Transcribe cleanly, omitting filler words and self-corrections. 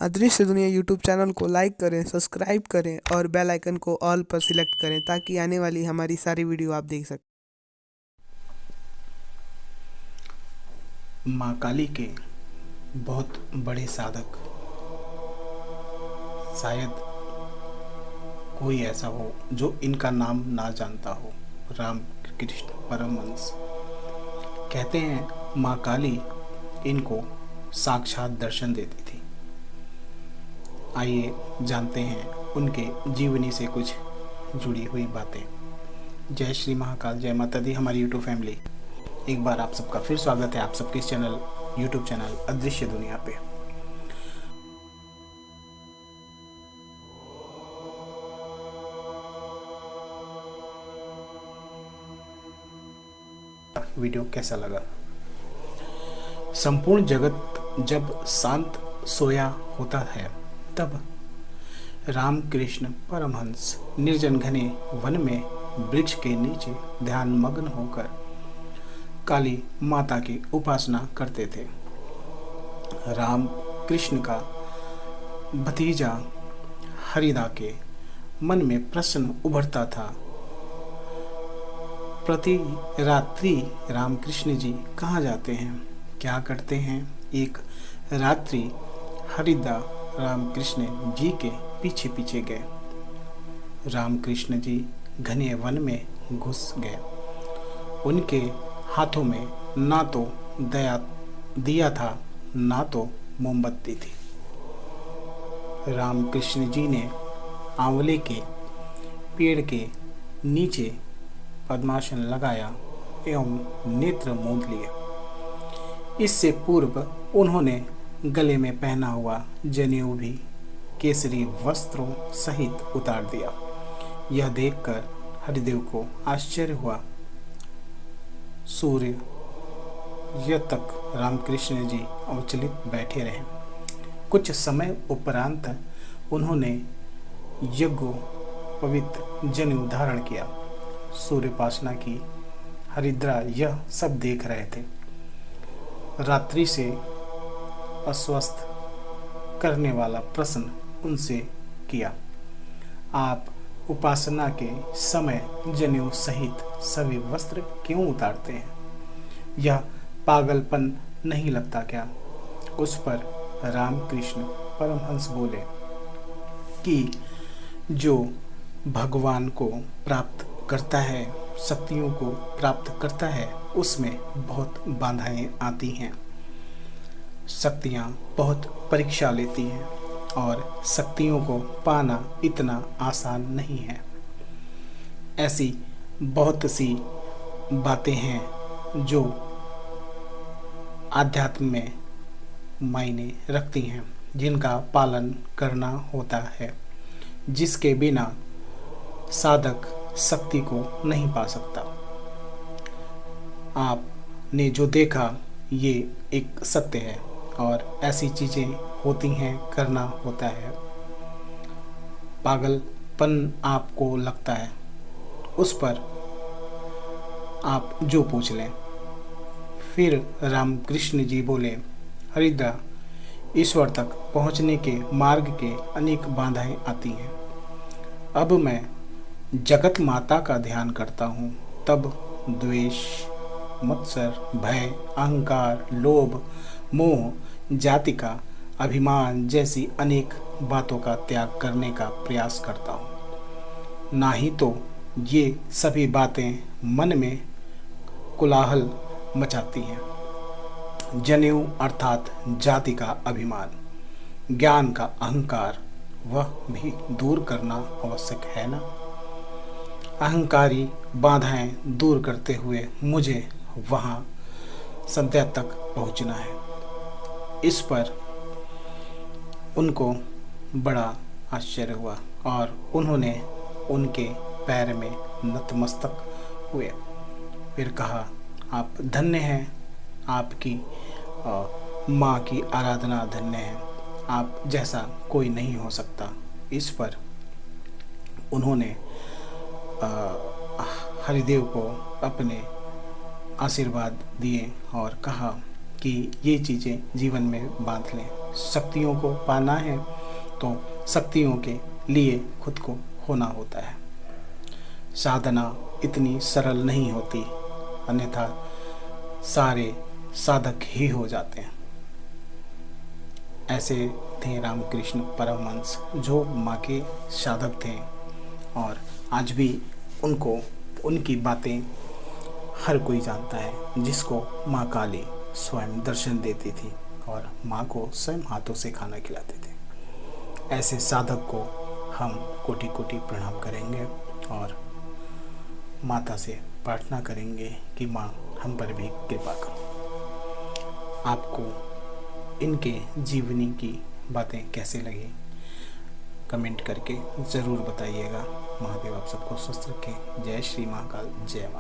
अदृश्य दुनिया YouTube channel को लाइक करें, सब्सक्राइब करें और बेल आइकन को ऑल पर सिलेक्ट करें ताकि आने वाली हमारी सारी वीडियो आप देख सकें। माँ काली के बहुत बड़े साधक शायद कोई ऐसा हो जो इनका नाम ना जानता हो। रामकृष्ण परमहंस कहते हैं माँ काली इनको साक्षात दर्शन देती थी। आइए जानते हैं उनके जीवनी से कुछ जुड़ी हुई बातें। जय श्री महाकाल, जय माता दी। हमारी यूट्यूब फैमिली, एक बार आप सबका फिर स्वागत है आप सबके इस यूट्यूब चैनल अदृश्य दुनिया पे। वीडियो कैसा लगा? संपूर्ण जगत जब शांत सोया होता है तब रामकृष्ण परमहंस निर्जन घने वन में वृक्ष के नीचे ध्यान मग्न होकर काली माता की उपासना करते थे। राम कृष्ण का भतीजा हरिदा के मन में प्रश्न उभरता था। प्रति रात्रि रामकृष्ण जी कहाँ जाते हैं, क्या करते हैं? एक रात्रि हरिदा रामकृष्ण जी के पीछे पीछे गए। रामकृष्ण जी घने वन में घुस गए। उनके हाथों में ना तो दिया था ना तो मोमबत्ती थी। रामकृष्ण जी ने आंवले के पेड़ के नीचे पद्मासन लगाया एवं नेत्र मूंद लिए। इससे पूर्व उन्होंने गले में पहना हुआ जनेऊ भी केसरी वस्त्रों सहित उतार दिया। यह देखकर हरिदेव को आश्चर्य हुआ। सूर्य तक रामकृष्ण जी अविचलित बैठे रहे। कुछ समय उपरांत उन्होंने यज्ञोपवीत जनेऊ धारण किया। सूर्योपासना की हरिद्रा यह सब देख रहे थे। रात्रि से अस्वस्थ करने वाला प्रश्न उनसे किया, आप उपासना के समय जनेऊ सहित सभी वस्त्र क्यों उतारते हैं? यह पागलपन नहीं लगता क्या? उस पर रामकृष्ण परमहंस बोले कि जो भगवान को प्राप्त करता है, शक्तियों को प्राप्त करता है, उसमें बहुत बाधाएं आती हैं। शक्तियाँ बहुत परीक्षा लेती हैं और शक्तियों को पाना इतना आसान नहीं है। ऐसी बहुत सी बातें हैं जो आध्यात्म में मायने रखती हैं, जिनका पालन करना होता है, जिसके बिना साधक शक्ति को नहीं पा सकता। आपने जो देखा ये एक सत्य है और ऐसी चीज़ें होती हैं, करना होता है। पागलपन आपको लगता है, उस पर आप जो पूछ लें। फिर रामकृष्ण जी बोले, हरिद्रा, ईश्वर तक पहुंचने के मार्ग के अनेक बाधाएं आती हैं। अब मैं जगत माता का ध्यान करता हूँ तब द्वेष, मत्सर, भय, अहंकार, लोभ, मोह, जाति का अभिमान जैसी अनेक बातों का त्याग करने का प्रयास करता हूँ। ना ही तो ये सभी बातें मन में कोलाहल मचाती हैं। जनेऊ अर्थात जाति का अभिमान, ज्ञान का अहंकार, वह भी दूर करना आवश्यक है ना। अहंकारी बाधाएं दूर करते हुए मुझे वहाँ संध्या तक पहुँचना है। इस पर उनको बड़ा आश्चर्य हुआ और उन्होंने उनके पैर में नतमस्तक हुए। फिर कहा, आप धन्य हैं, आपकी माँ की आराधना धन्य है, आप जैसा कोई नहीं हो सकता। इस पर उन्होंने हरिदेव को अपने आशीर्वाद दिए और कहा कि ये चीज़ें जीवन में बांध लें। शक्तियों को पाना है तो शक्तियों के लिए खुद को होना होता है। साधना इतनी सरल नहीं होती, अन्यथा सारे साधक ही हो जाते हैं। ऐसे थे रामकृष्ण परमहंस, जो माँ के साधक थे और आज भी उनकी बातें हर कोई जानता है, जिसको माँ काली स्वयं दर्शन देती थी और माँ को स्वयं हाथों से खाना खिलाते थे। ऐसे साधक को हम कोटि कोटि प्रणाम करेंगे और माता से प्रार्थना करेंगे कि माँ हम पर भी कृपा करो। आपको इनके जीवनी की बातें कैसे लगी कमेंट करके ज़रूर बताइएगा। महादेव आप सबको स्वस्थ रखें। जय श्री महाकाल, जय माता।